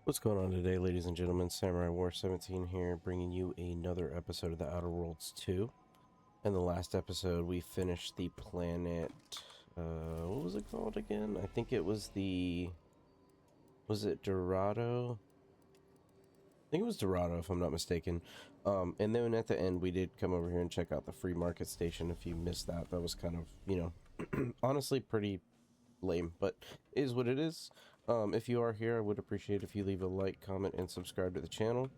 What's going on today, ladies and gentlemen? Samurai War 17 here, bringing you another episode of the Outer Worlds 2. In the last episode, we finished the planet, what was it called again? I think it was was it Dorado? I think it was Dorado, if I'm not mistaken. And then at the end, we did come over here and check out the free market station. If you missed that, that was kind of, honestly pretty lame, but it is what it is. If you are here, I would appreciate if you leave a like, comment, and subscribe to the channel.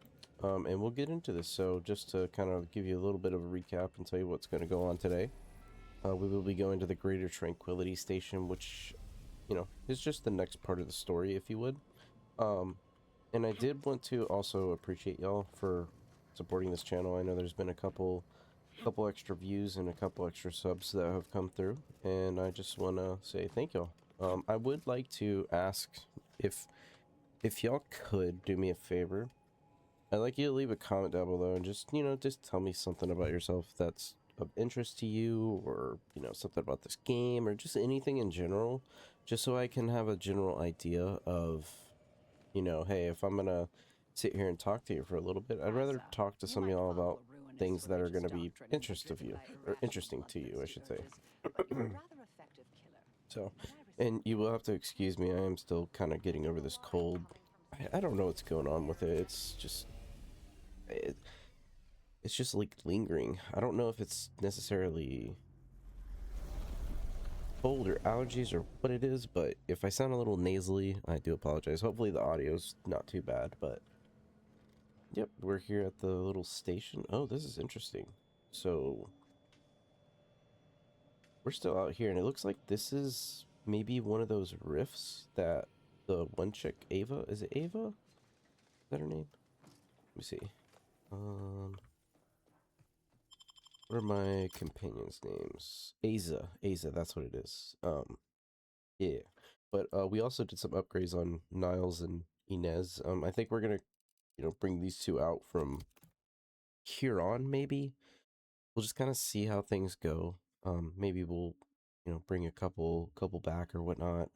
And we'll get into this. So just to kind of give you a little bit of a recap and tell you what's going to go on today, we will be going to the Greater Tranquility Station, which, is just the next part of the story, if you would. And I did want to also appreciate y'all for supporting this channel. I know there's been a couple extra views and a couple extra subs that have come through, and I just want to say thank y'all. I would like to ask if y'all could do me a favor. I'd like you to leave a comment down below and just tell me something about yourself that's of interest to you, or something about this game, or just anything in general, just so I can have a general idea of, hey, if I'm gonna sit here and talk to you for a little bit, I'd rather talk to some of y'all about things that are gonna be interesting to you, I should say. So, and you will have to excuse me, I am still kind of getting over this cold. I don't know what's going on with it. It, it's just like lingering. I don't know if it's necessarily cold or allergies or what it is, but if I sound a little nasally, I do apologize. Hopefully the audio's not too bad, but yep, we're here at the little station. Oh, this is interesting. So we're still out here, and it looks like this is maybe one of those rifts that the one chick, Ava, is it Ava? Is that her name? Let me see. What are my companions' names? Aza, that's what it is. Yeah. But we also did some upgrades on Niles and Inez. I think we're gonna, bring these two out from here on, maybe. We'll just kind of see how things go. Maybe we'll, bring a couple back or whatnot.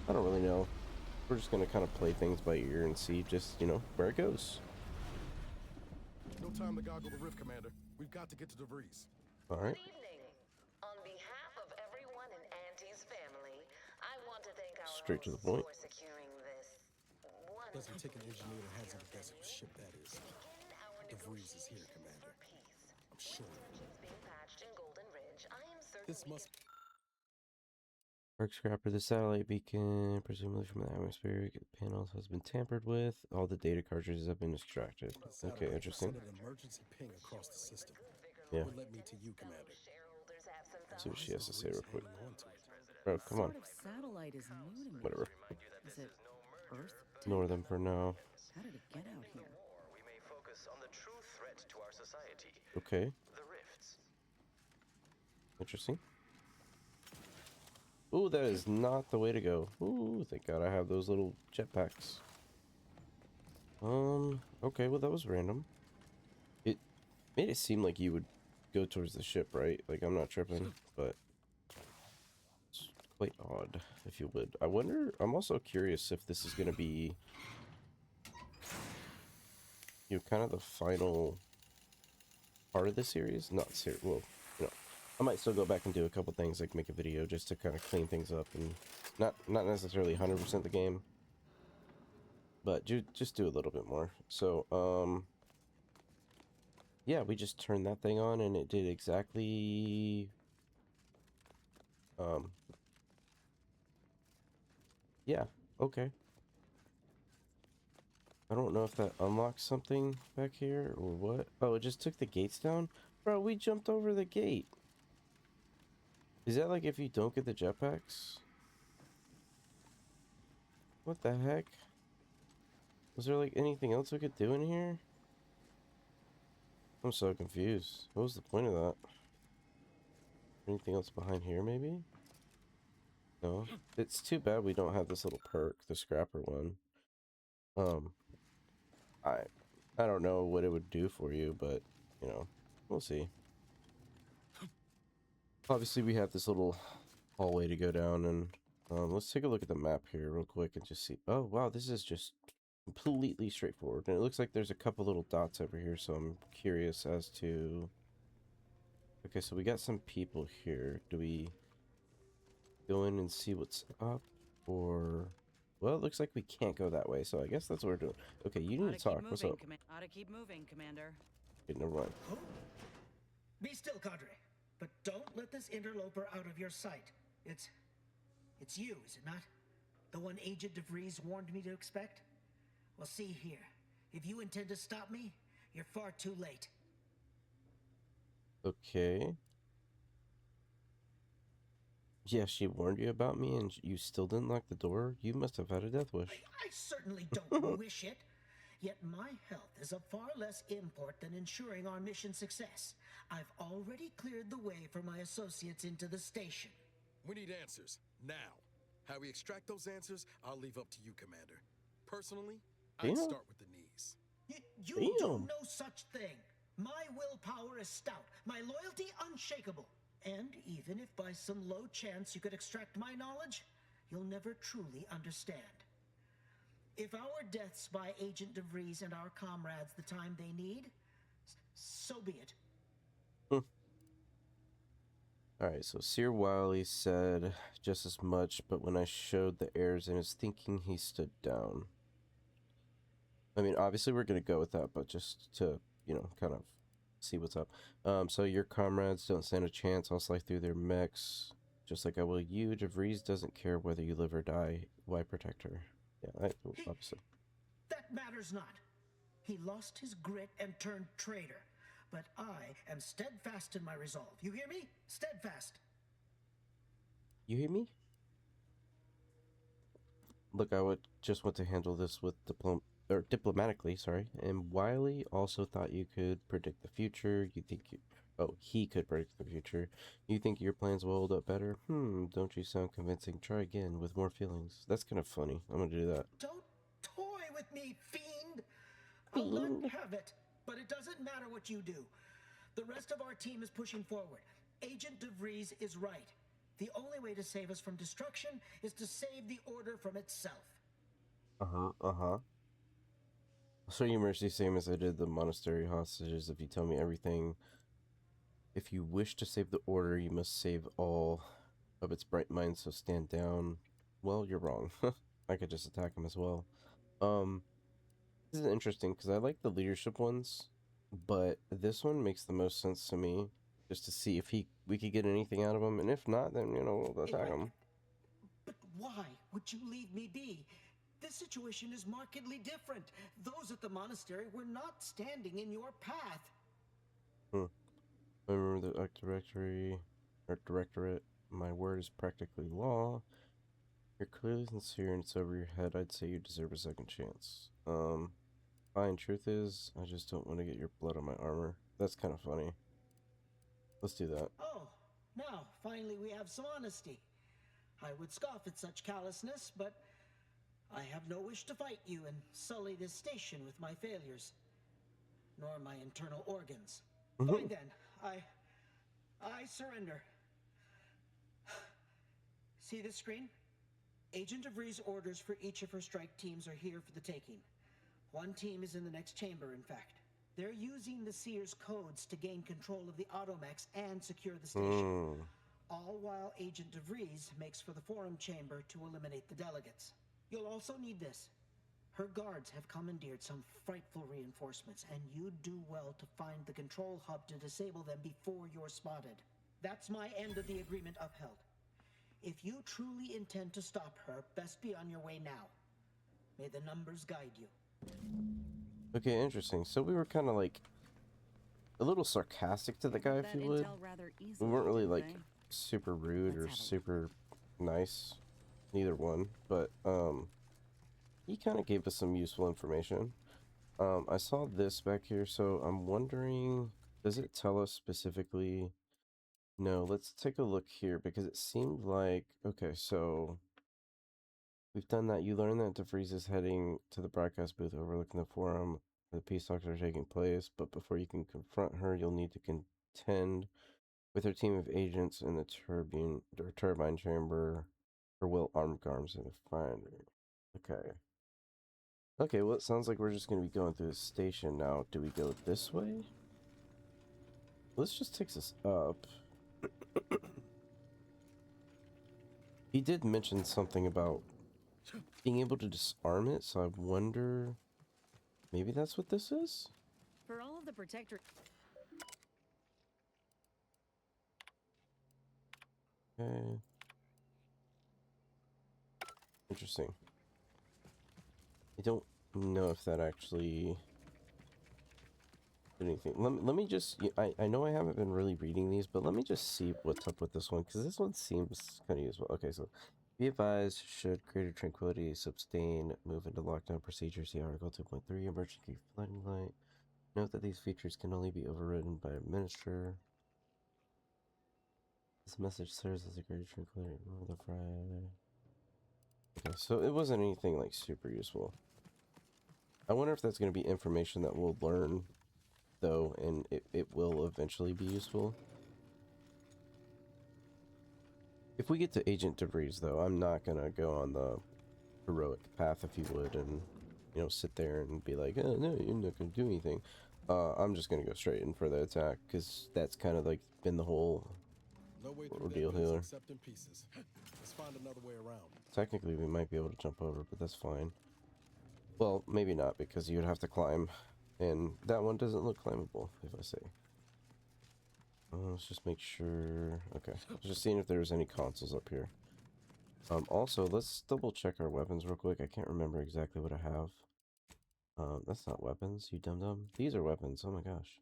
I don't really know. We're just gonna kind of play things by ear and see just, where it goes. No time to goggle the rift, Commander. We've got to get to DeVries. All right. Good evening. On behalf of everyone in Auntie's family, I want to thank our Straight to the hosts point. for securing this wonderful Doesn't take an engineer to hazard a guess whose ship that is. begin our DeVries is here, negotiations Commander. for peace. I'm With sure. tensions being patched in Golden Ridge, I am certain This we must. can... Arc scrapper, the satellite beacon, presumably from the atmosphere, panels has been tampered with. All the data cartridges have been extracted. Okay, interesting. Send an emergency ping across the system. Yeah. What led me to you, Commander? Shareholders have some See what thoughts. she has to say real quick. Hanging on to it. Bro, What come on. sort of satellite is new to me? Whatever. Is it Earth Ignore tech? them for now. How did it get out here? We may focus on the true threat to our society, Okay, the rifts. interesting. Ooh, that is not the way to go. Ooh, thank God I have those little jetpacks. Okay, well that was random. It made it seem like you would go towards the ship, right? Like, I'm not tripping, but it's quite odd, if you would. I wonder, I'm also curious if this is going to be, kind of the final part of the series. Not series, well, I might still go back and do a couple things, like make a video just to kind of clean things up, and not necessarily 100% the game, but just do a little bit more. So, yeah, we just turned that thing on and it did exactly, yeah, okay. I don't know if that unlocks something back here or what. Oh, it just took the gates down? Bro, we jumped over the gate. Is that like if you don't get the jetpacks? What the heck? Was there like anything else we could do in here? I'm so confused. What was the point of that? Anything else behind here, maybe? No. It's too bad we don't have this little perk, the scrapper one. Um, I I don't know what it would do for you, but, we'll see. Obviously, we have this little hallway to go down, and let's take a look at the map here real quick and just see. Oh, wow, this is just completely straightforward. And it looks like there's a couple little dots over here, so I'm curious as to... Okay, so we got some people here. Do we go in and see what's up? Or... Well, it looks like we can't go that way, so I guess that's what we're doing. Okay, you need to talk. What's up? Ought to keep moving, Commander. Okay, never mind. Oh. Be still, Cadre. But don't let this interloper out of your sight. It's you, is it not? The one Agent DeVries warned me to expect? Well, see here. If you intend to stop me, you're far too late. Okay. Yeah, she warned you about me and you still didn't lock the door? You must have had a death wish. I certainly don't wish it. Yet my health is of far less import than ensuring our mission success. I've already cleared the way for my associates into the station. We need answers, now. How we extract those answers, I'll leave up to you, Commander. Personally, I'd Damn. start with the knees. You Damn. do no such thing. My willpower is stout, my loyalty unshakable. And even if by some low chance you could extract my knowledge, you'll never truly understand. If our deaths by Agent DeVries and our comrades the time they need, so be it. Alright, so Sir Wiley said just as much, but when I showed the errors in his thinking, he stood down. I mean, obviously we're going to go with that, but just to, you know, kind of see what's up. So your comrades don't stand a chance. I'll slide through their mechs, just like I will you. DeVries doesn't care whether you live or die. Why protect her? Yeah, obviously. That matters not. He lost his grit and turned traitor. But I am steadfast in my resolve. You hear me? Steadfast. You hear me? Look, I would just want to handle this with diplomatically, sorry. And Wiley also thought you could predict the future. He could predict the future. You think your plans will hold up better? Don't you sound convincing? Try again with more feelings. That's kind of funny. I'm gonna do that. Don't toy with me, fiend. I'll let have it, but it doesn't matter what you do. The rest of our team is pushing forward. Agent DeVries is right. The only way to save us from destruction is to save the Order from itself. I'll show you mercy, same as I did the monastery hostages. If you tell me everything, if you wish to save the Order, you must save all of its bright minds, so stand down. Well, you're wrong. I could just attack him as well. This is interesting, because I like the leadership ones, but this one makes the most sense to me, just to see if we could get anything out of him, and if not, then, you know, we'll attack him. But why would you leave me be? This situation is markedly different. Those at the monastery were not standing in your path. I remember the directorate. My word is practically law. You're clearly sincere and it's over your head. I'd say you deserve a second chance. Fine, truth is, I just don't want to get your blood on my armor. That's kind of funny. Let's do that. Oh, now, finally we have some honesty. I would scoff at such callousness, but I have no wish to fight you and sully this station with my failures, nor my internal organs. Fine then, I surrender. See this screen? Agent DeVries' orders for each of her strike teams are here for the taking. One team is in the next chamber, in fact. They're using the Seer's codes to gain control of the automechs and secure the station. All while Agent DeVries makes for the forum chamber to eliminate the delegates. You'll also need this. Her guards have commandeered some frightful reinforcements, and you'd do well to find the control hub to disable them before you're spotted. That's my end of the agreement upheld. If you truly intend to stop her, best be on your way now. May the numbers guide you. Okay, interesting. So we were kind of like a little sarcastic to the guy, if you would. We weren't really like super rude or super nice, neither one, but he kind of gave us some useful information. I saw this back here, so I'm wondering, does it tell us specifically? No, let's take a look here, because it seemed like, okay, so we've done that. You learned that DeVries is heading to the broadcast booth overlooking the forum where the peace talks are taking place, but before you can confront her, you'll need to contend with her team of agents in the turbine chamber, or will armed guards and find her. Okay. Okay, well, it sounds like we're just going to be going through the station now. Do we go this way? Well, this just takes us up. He did mention something about being able to disarm it, so I wonder... Maybe that's what this is? For all of the protector... Okay. Interesting. I don't know if that actually did anything. Let me just... I know I haven't been really reading these, but let me just see what's up with this one, because this one seems kind of useful. Okay, so... Be advised, should greater tranquility sustain, move into lockdown procedure, see Article 2.3, emergency flooding light. Note that these features can only be overridden by a minister. This message serves as a greater tranquility. Remove the Friday. Okay, so it wasn't anything like super useful. I wonder if that's going to be information that we'll learn, though, and it will eventually be useful. If we get to Agent DeVries, though, I'm not going to go on the heroic path, if you would, and, you know, sit there and be like, oh, no, you're not going to do anything. I'm just going to go straight in for the attack, because that's kind of like been the whole No way through ordeal that base here. except in pieces. Let's find another way around. Technically, we might be able to jump over, but that's fine. Well, maybe not, because you would have to climb, and that one doesn't look climbable, if I say. Let's just make sure... Okay, just seeing if there's any consoles up here. Also, let's double check our weapons real quick. I can't remember exactly what I have. That's not weapons, you dum-dum. These are weapons, oh my gosh.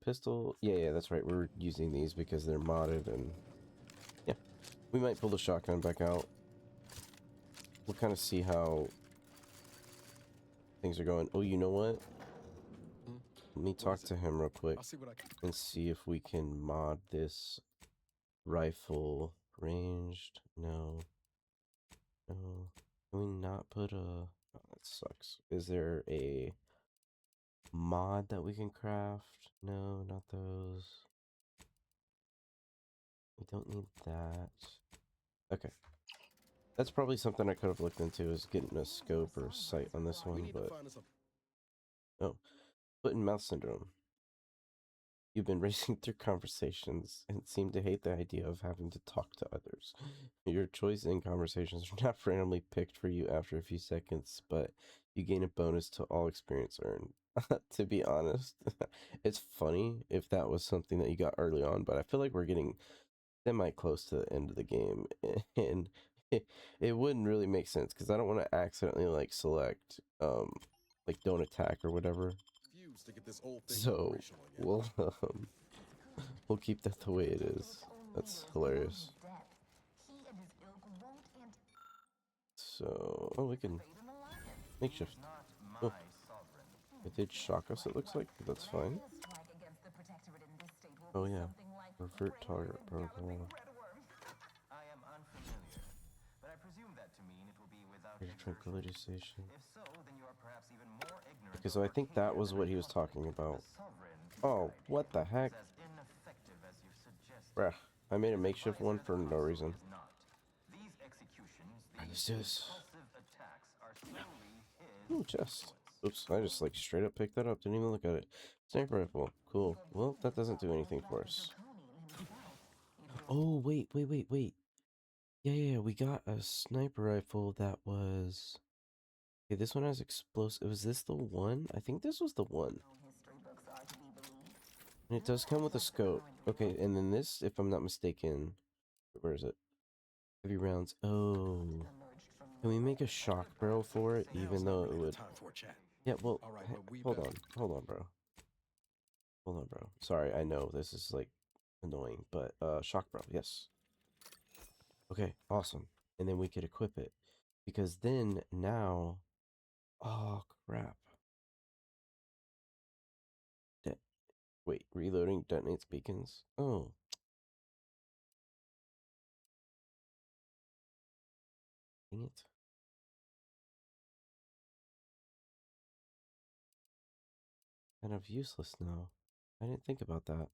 Pistol... Yeah, that's right, we're using these because they're modded, and... Yeah, we might pull the shotgun back out. We'll kind of see how things are going. Oh, you know what? Let me talk to him real quick I'll see what I can. and see if we can mod this rifle. Ranged? No. No. Can we not put a... Oh, that sucks. Is there a mod that we can craft? No, not those. We don't need that. Okay. That's probably something I could have looked into, is getting a scope or sight on this We one, need to but... find us Oh. Foot and mouth syndrome. You've been racing through conversations and seem to hate the idea of having to talk to others. Your choice in conversations are not randomly picked for you after a few seconds, but you gain a bonus to all experience earned. To be honest, it's funny if that was something that you got early on, but I feel like we're getting semi-close to the end of the game, and it wouldn't really make sense, because I don't want to accidentally, like, select, like, don't attack or whatever. fuse to get this old thing So, operational again. we'll keep that the way it is. That's hilarious. So, oh, we can makeshift. Oh, it did shock us, it looks like, but that's fine. Oh yeah, revert target protocol. I am unfamiliar, but I presume that to mean it will be without Greater exertion. tranquility station. If so, then you are perhaps even more ignorant. Okay, so I think that was what he was talking about. Oh, what the heck? As ineffective as you suggest. Bruh, I made a makeshift one for no reason. These executions, Alright, let's these do this. impulsive attacks are solely his Ooh, chest. Oops, I just like straight up picked that up, didn't even look at it. Sniper rifle, cool. Well, that doesn't do anything for us. Oh, wait. Yeah, we got a sniper rifle that was... Okay, this one has explosive... Was this the one? I think this was the one. And it does come with a scope. Okay, and then this, if I'm not mistaken... Where is it? Heavy rounds. Oh. Can we make a shock barrel for it, even though it would... Time for a chat. Yeah, well, All right, but we hold better- on, bro. Hold on, bro. Sorry, I know this is, like, annoying, but, shock barrel, yes. Okay, awesome. And then we could equip it. Because then, now... Oh, crap. Wait, reloading detonates beacons? Oh. Dang it. Kind of useless now. I didn't think about that.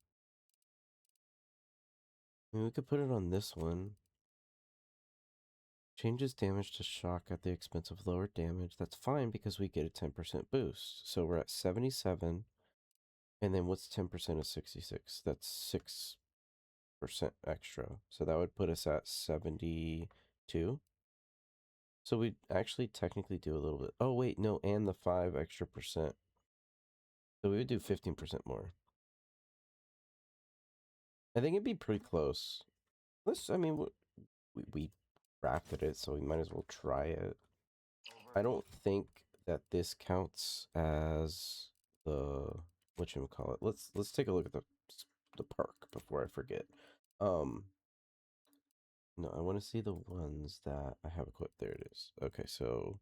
I mean, we could put it on this one. Changes damage to shock at the expense of lower damage. That's fine because we get a 10% boost. So we're at 77. And then what's 10% of 66? That's 6% extra. So that would put us at 72. So we'd actually technically do a little bit. Oh, wait, no, and the 5 extra percent. So we would do 15% more. I think it'd be pretty close. I mean, we crafted it, so we might as well try it. I don't think that this counts as the whatchamacallit. Let's take a look at the perk before I forget. No, I want to see the ones that I have equipped. There it is. Okay, so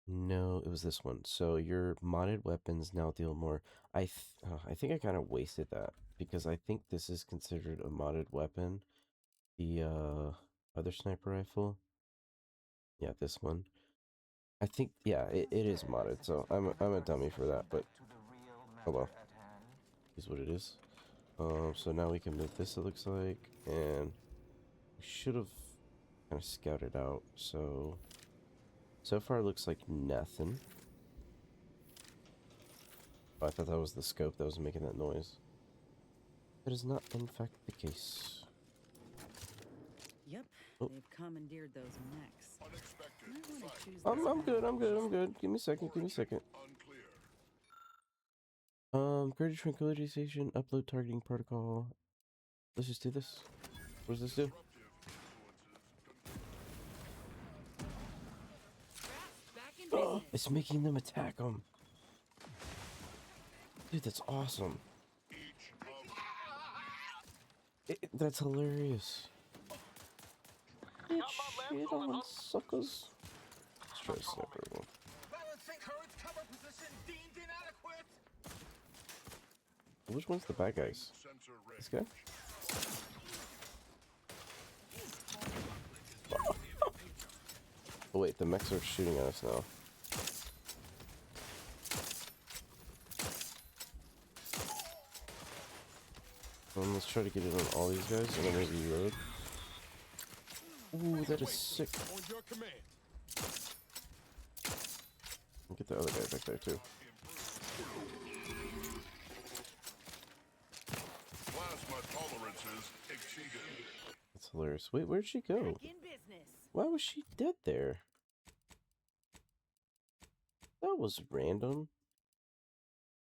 no, it was this one. So your modded weapons now deal more. I think I kind of wasted that because I think this is considered a modded weapon. The other sniper rifle. Yeah, this one. I think yeah, it is modded. So I'm a dummy for that, but oh well. Is what it is. So now we can move this. It looks like, and we should have kind of scouted out. So far it looks like nothing. Oh, I thought that was the scope that was making that noise. That is not, in fact, the case. Yep, Oh. they've commandeered those mechs. Might wanna choose I'm this good. one. Give me a second. Greater Tranquility Station, upload targeting protocol. Let's just do this. What does this do? Back in Oh, business. it's making them attack them. Dude, that's awesome. That's hilarious. Good shit on suckers. Let's try to sniper one. Which one's the bad guys? This guy? Oh wait, the mechs are shooting at us now. Let's try to get it on all these guys and then maybe reload. Ooh, that is sick. Get the other guy back there too. That's hilarious. Wait, where'd she go? Back in business. Why was she dead there? That was random.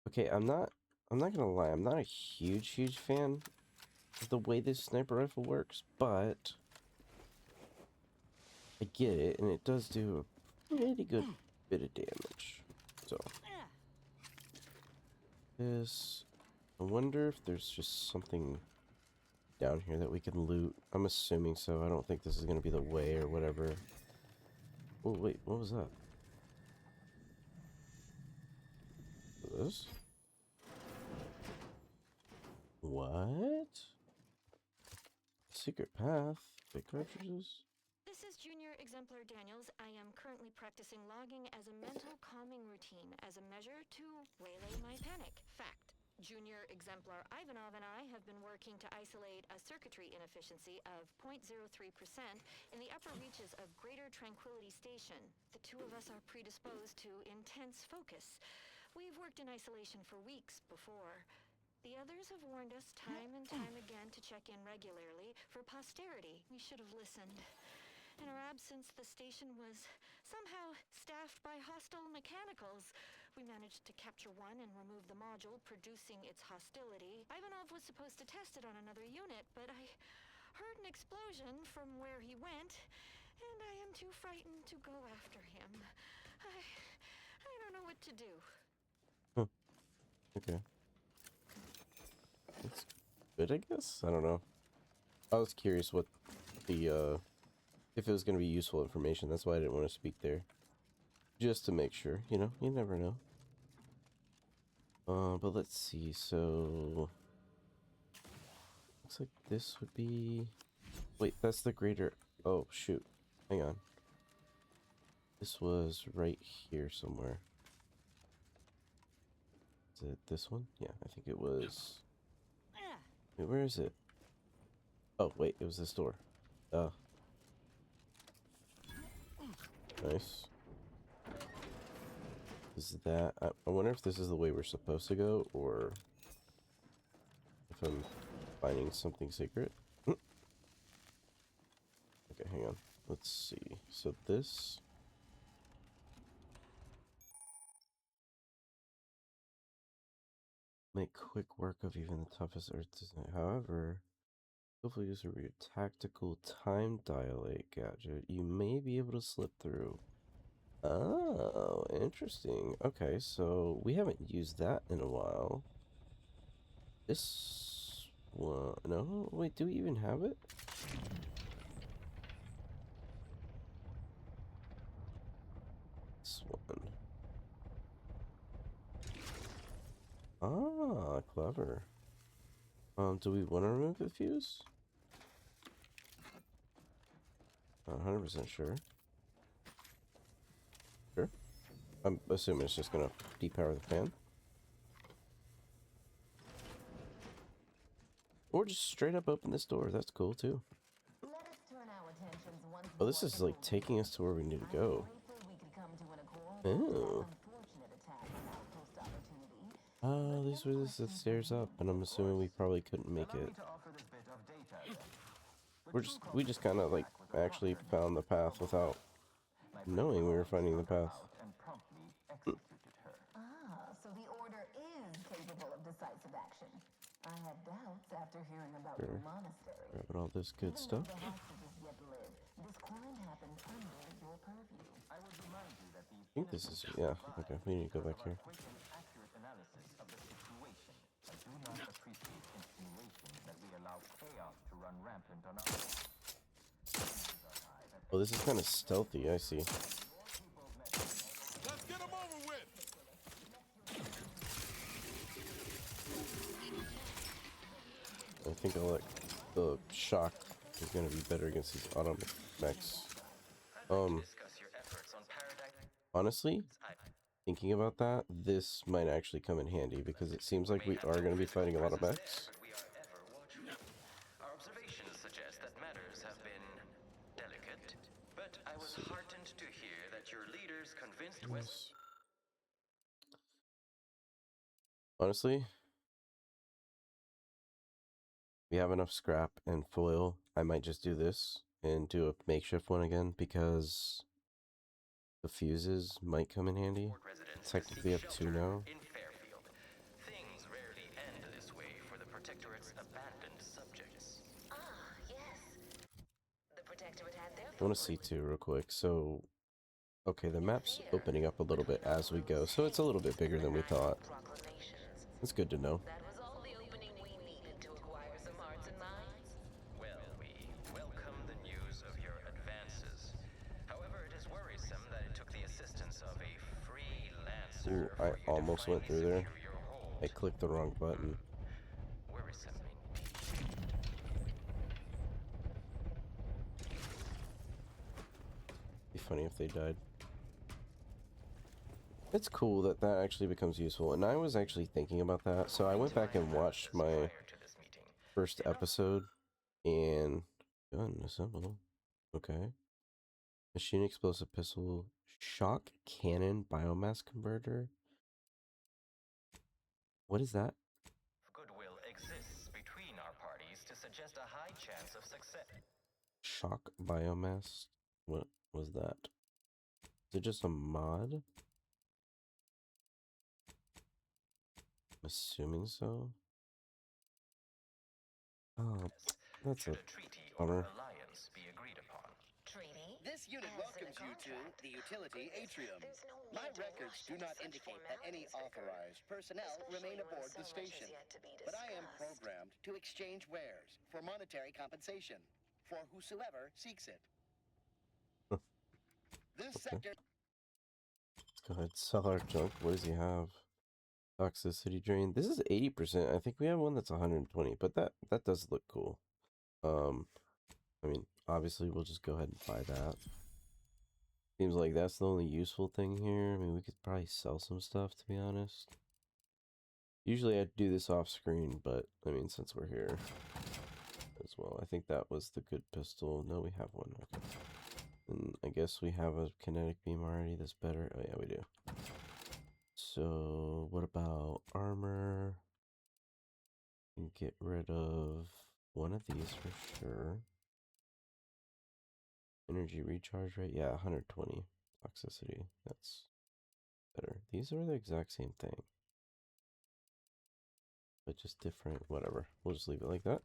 Okay, I'm not gonna lie, I'm not a huge fan of the way this sniper rifle works, but I get it, and it does do a pretty good bit of damage. So this, I wonder if there's just something down here that we can loot. I'm assuming so. I don't think this is gonna be the way or whatever. Oh wait, what was that? This? What? Secret path? Big cartridges? This is Junior Exemplar Daniels. I am currently practicing logging as a mental calming routine as a measure to waylay my panic. Fact. Junior Exemplar Ivanov and I have been working to isolate a circuitry inefficiency of 0.03% in the upper reaches of Greater Tranquility Station. The two of us are predisposed to intense focus. We've worked in isolation for weeks before. The others have warned us time and time again to check in regularly for posterity. We should have listened. In our absence, the station was somehow staffed by hostile mechanicals. We managed to capture one and remove the module producing its hostility. Ivanov was supposed to test it on another unit, but I heard an explosion from where he went, and I am too frightened to go after him. I don't know what to do. Huh. Okay. That's good, I guess? I don't know. I was curious what the, if it was going to be useful information. That's why I didn't want to speak there. Just to make sure, you know? You never know. But let's see, so... Looks like this would be... Wait, that's the greater... Oh, shoot. Hang on. This was right here somewhere. Is it this one? Yeah, I think it was... Wait, where is it? Oh, wait, it was this door. Nice. Is that... I wonder if this is the way we're supposed to go, or if I'm finding something secret. Okay, hang on. Let's see. So this... Make quick work of even the toughest Earth design. However, hopefully use a tactical time dilate gadget. You may be able to slip through. Oh, interesting. Okay, so we haven't used that in a while. This one... No? Wait, do we even have it? This one. Ah, clever. Do we want to remove the fuse? Not 100% sure. Sure. I'm assuming it's just gonna depower the fan. Or just straight up open this door. That's cool too. Let us turn our attentions once Oh, this is like taking us to where we need to go. Oh. Oh, these were the stairs up, and I'm assuming we probably couldn't make it. We just kind of like actually found the path without knowing we were finding the path. So the Order is capable of decisive action. I had doubts after hearing about Sure. your monastery. Grabbing all this good stuff. The hostages yet live. This crime happened under your purview. I would remind you that these I think this is, yeah, okay, we need to go back here. quick and accurate analysis of the situation. I do not appreciate insinuations that we allow chaos to run rampant on our... Oh, this is kind of stealthy, I see. Let's get them over with. I think the shock is going to be better against these auto mechs. Honestly, thinking about that, this might actually come in handy because it seems like we are going to be fighting a lot of mechs. Our observations suggest that matters have been delicate, but I was heartened to hear that your leaders convinced West. Honestly, we have enough scrap and foil. I might just do this and do a makeshift one again because the fuses might come in handy. Technically have two now. In Fairfield, things rarely end this way for the Protectorate's abandoned subjects. Ah, yes. The Protectorate had their... I want to see too real quick. So, okay, the map's opening up a little bit as we go, so it's a little bit bigger than we thought. It's good to know. That was all the opening we needed to acquire some hearts and minds. Well, we welcome the news of your advances. However, it is worrisome that it took the assistance of a freelancer. Ooh, for I you to almost went finally through there. secure your hold. I clicked the wrong button. Worrisome indeed. Be funny if they died. It's cool that that actually becomes useful, and I was actually thinking about that. So I went back and watched my Prior to this meeting, first episode, and gun assemble. Okay. Machine explosive pistol, shock cannon biomass converter. What is that? goodwill exists between our parties to suggest a high chance of success. Shock biomass. What was that? Is it just a mod? I'm assuming so. Oh, that's a Should a treaty or bummer. alliance be agreed upon? Treaty? This unit As in a welcomes you to contract. the utility atrium. There's no My need to records rush do into not such indicate that any formalities, Vicar. authorized personnel remain Especially when aboard so the much station. is yet to be But I am discussed. programmed to exchange wares for monetary compensation for whosoever seeks it. This sector... Let's go ahead, sell our junk. What does he have? Toxicity drain. This is 80%. I think we have one that's 120, but that does look cool. I mean, obviously we'll just go ahead and buy that. Seems like that's the only useful thing here. I mean, we could probably sell some stuff, to be honest. Usually I'd do this off screen, but I mean, since we're here as well, I think that was the good pistol. No, we have one. Okay. And I guess we have a kinetic beam already that's better. Oh yeah, we do. So what about armor? And get rid of one of these for sure. Energy recharge rate, yeah, 120. Toxicity, that's better. These are the exact same thing, but just different. Whatever. We'll just leave it like that.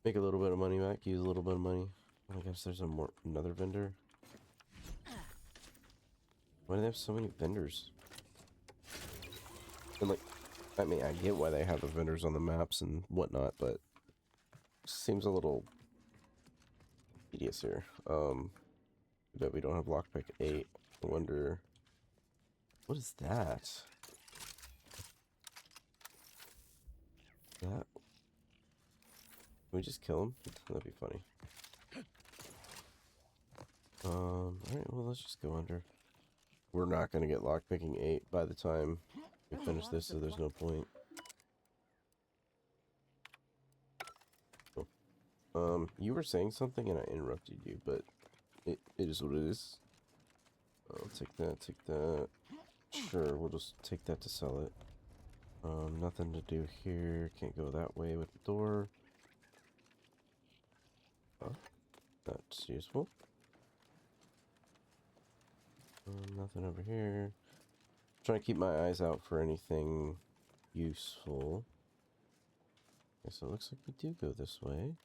Make a little bit of money back. Use a little bit of money. Oh my gosh, there's another vendor. Why do they have so many vendors? And like, I mean, I get why they have the vendors on the maps and whatnot, but it seems a little tedious here. But we don't have lockpick 8. I wonder, what is that? That? Can we just kill him? That'd be funny. Alright, well, let's just go under. We're not gonna get lockpicking 8 by the time we finish this, so there's no point. Oh. You were saying something and I interrupted you, but it is what it is. I'll take that. Sure, we'll just take that to sell it. Nothing to do here. Can't go that way with the door. Oh, that's useful. Nothing over here. Trying to keep my eyes out for anything useful. Okay, so it looks like we do go this way.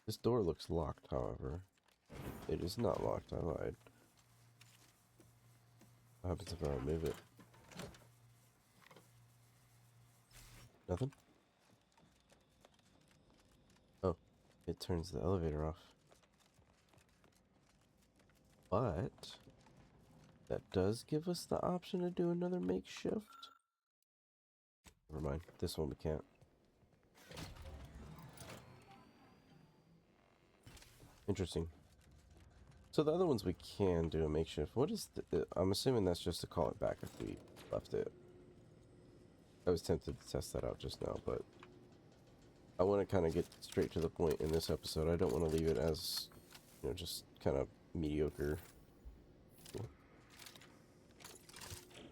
This door looks locked, however. It is not locked, I lied. What happens if I remove it? Nothing? Oh, it turns the elevator off. But that does give us the option to do another makeshift. Never mind, this one we can't. Interesting. So the other ones we can do a makeshift. What is the... I'm assuming that's just to call it back if we left it. I was tempted to test that out just now, but I want to kind of get straight to the point in this episode. I don't want to leave it as, you know, just kind of mediocre.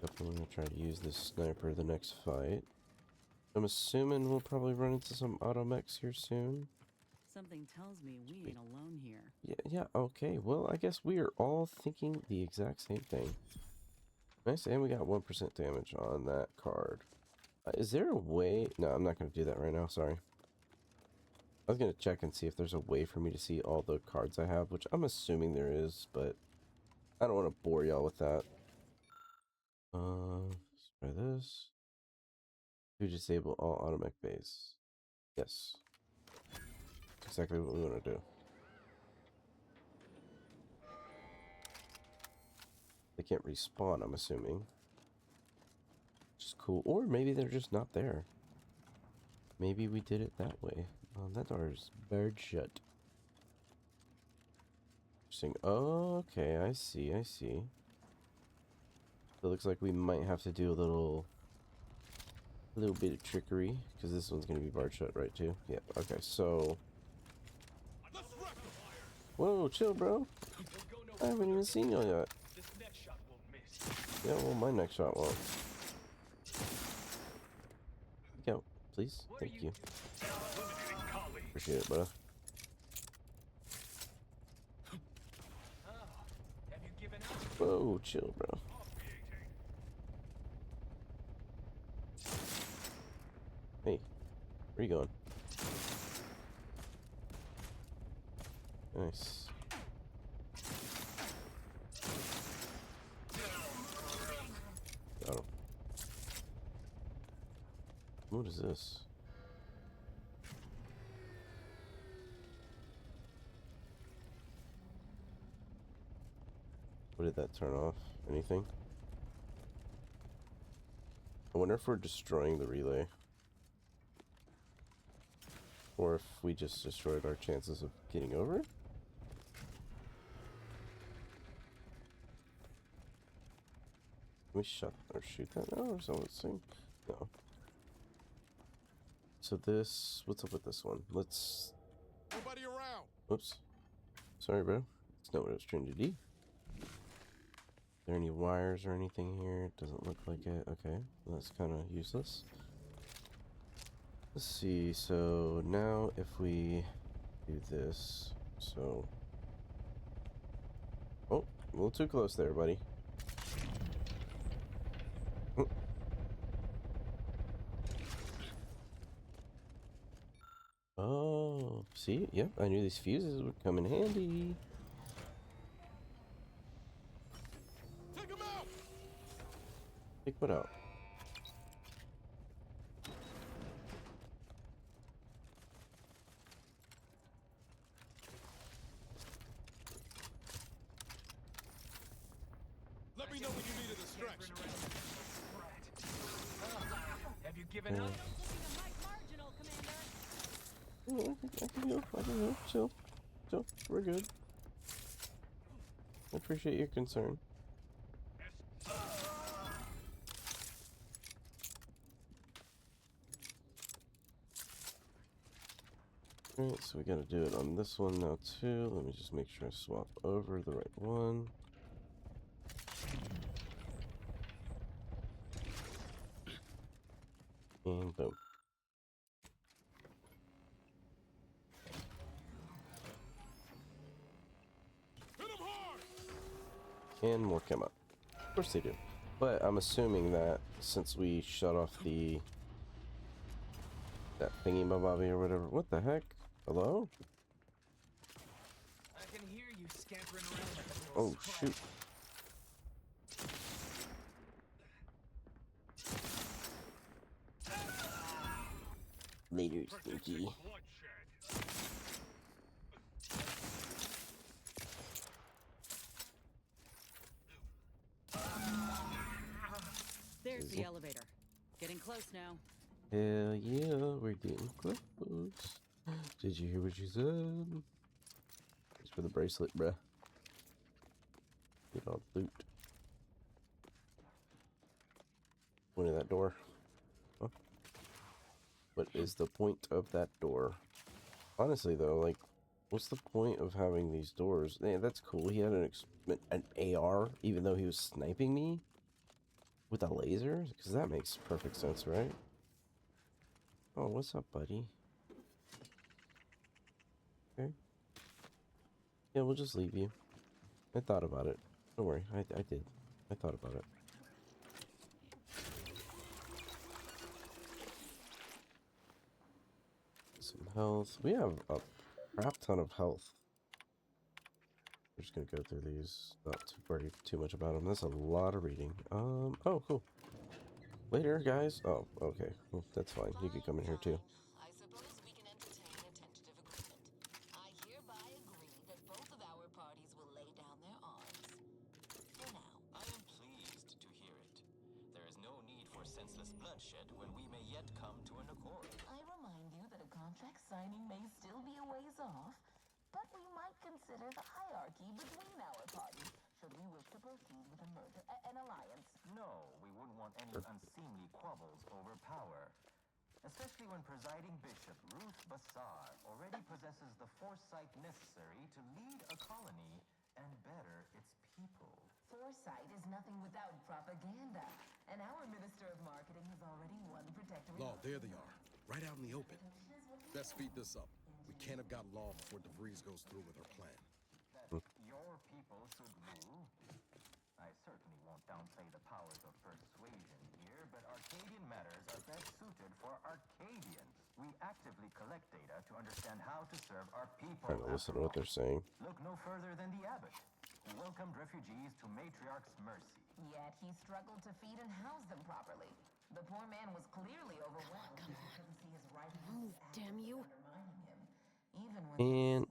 Definitely going to try to use this sniper the next fight. I'm assuming we'll probably run into some automechs here soon. Something tells me we ain't alone here. Yeah, okay. Well, I guess we are all thinking the exact same thing. Nice, and we got 1% damage on that card. Is there a way... No, I'm not going to do that right now, sorry. I was going to check and see if there's a way for me to see all the cards I have, which I'm assuming there is, but I don't want to bore y'all with that. Let's try this. To disable all automech base. Yes. That's exactly what we want to do. They can't respawn, I'm assuming. Which is cool. Or maybe they're just not there. Maybe we did it that way. That door is barred shut. Interesting. Oh, okay, I see. It looks like we might have to do a little bit of trickery, because this one's going to be barred shut, right, too? Yep, okay, so... Whoa, chill, bro. I haven't even seen you yet. Yeah, well, my next shot won't. Go, please. Thank you. Appreciate it, brother. Whoa, chill, bro. Hey, where you going? Nice. Got him. What is this? What did that turn off? Anything? I wonder if we're destroying the relay. Or if we just destroyed our chances of getting over it? Can we shut or shoot that now or something? No. So this, what's up with this one? Let's... Nobody around. Whoops. Sorry, bro. It's know what it's Trinity. Are there any wires or anything here? It doesn't look like it. Okay, that's kind of useless. Let's see. So now if we do this, so oh, a little too close there, buddy. Oh, see? Yep, I knew these fuses would come in handy. Take him out! Take what out? Let me know when you need a distraction. Have you given up? Oh, I can go. Chill. We're good. I appreciate your concern. Alright, so we gotta do it on this one now too. Let me just make sure I swap over the right one. And boom. Hit him hard! And more come up. Of course they do. But I'm assuming that since we shut off that thingy mabobby or whatever. What the heck? Hello? I can hear you scampering around. Oh shoot. Later, Stinky. There's the elevator. Getting close now. Hell yeah, we're getting close. Did you hear what she said? Thanks for the bracelet, bruh. Get all the loot. Point of that door. Huh? What is the point of that door? Honestly, though, like, what's the point of having these doors? Yeah, that's cool. He had an AR, even though he was sniping me with a laser? Because that makes perfect sense, right? Oh, what's up, buddy? Okay. Yeah, we'll just leave you. I thought about it. Don't worry, I did. I thought about it. Some health. We have a crap ton of health. We're just gonna go through these. Not to worry too much about them. That's a lot of reading. Oh, cool. Later, guys. Oh, okay. Well, that's fine. You could come in here too. I suppose we can entertain a tentative agreement. I hereby agree that both of our parties will lay down their arms. For now. I am pleased to hear it. There is no need for senseless bloodshed when we may yet come to an accord. I remind you that a contract signing may still be a ways off, but we might consider the hierarchy between our parties should we wish to proceed with a merger, an alliance. No, we wouldn't want any unseemly quabbles over power. Especially when presiding Bishop Ruth Bassar already possesses the foresight necessary to lead a colony and better its people. Foresight is nothing without propaganda, and our Minister of Marketing has already won protectorate. Law, there they are. Right out in the open. Best speed this up. We can't have got Law before DeVries goes through with her plan. That your people should rule? I certainly won't downplay the powers of persuasion here, but Arcadian matters are best suited for Arcadians. We actively collect data to understand how to serve our people. Trying to listen to what they're saying. Look no further than the abbot, who welcomed refugees to Matriarch's mercy. Yet he struggled to feed and house them properly. The poor man was clearly overwhelmed. He couldn't see his right hand Move, damn you. undermining him, even when And